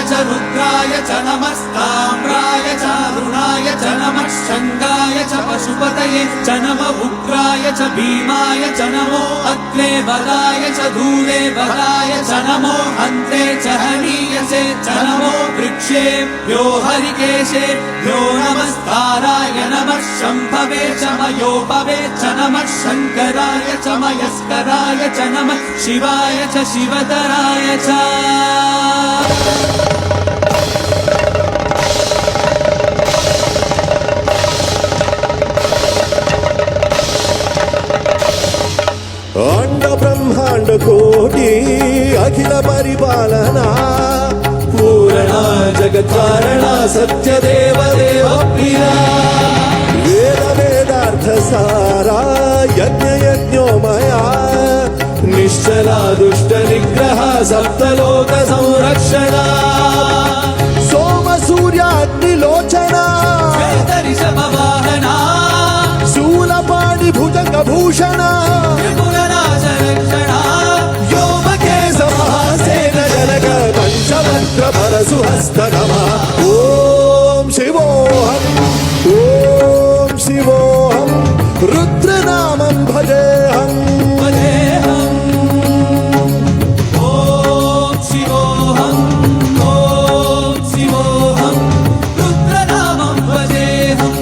च रुद्राय च नमस्ताम्राय च अरुणाय च नमः शङ्गाय च पशुपतये च नम उग्राय च भीमाय च नमो अग्ने वराय च धूले वराय च नमो अन्ते च हनीयसे च नमो वृक्षेभ्यो हरिकेशेभ्यो नमस्ताराय नमः शम्भवे च मयोपवे च नमः शङ्कराय च मयस्कराय च नमः शिवाय च शिवतराय च अंड ब्रह्मांड कोटि अखिल परिपालना पूरणा जगत्कारणा सत्यदेव देव प्रिया वेद वेदार्थ सारा यज्ञ यज्ञोमया निश्चला दुष्ट निग्रह सप्तलोक संरक्षणा सोम सूर्याग्निलोचना ऋषभवाहना शूलपाणि भुजंग भूषणा पंचमंत्र परशुहस्त नमः ओम शिवोहम रुद्रनामं भजेहम् ओम शिवोहम रुद्रनामं भजेहम्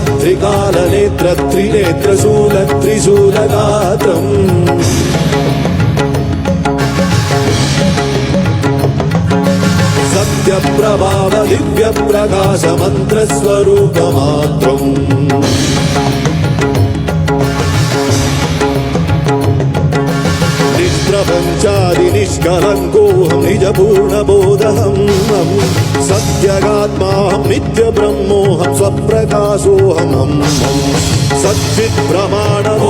त्रिकालनेत्र त्रिनेत्रशूल त्रिशूलगात्रम् सत्यप्रभाव दिव्यप्रकाश मन्त्रस्वरूपमात्रम् निष्प्रपञ्चादि निष्कलङ्कोऽहं निजपूर्णबोधहम् सत्यगात्माहं नित्यब्रह्मोऽहं स्वप्रकाशोऽहं सच्चित्प्रमाणम्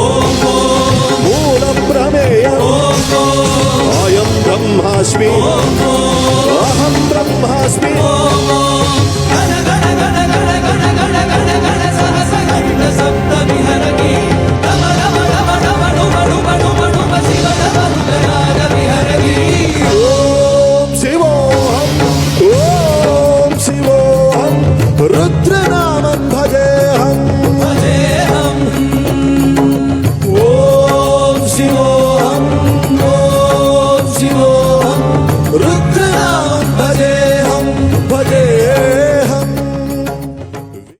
मूलप्रमेयम् अयं ब्रह्मास्मि अहं ब्रह्मास्मि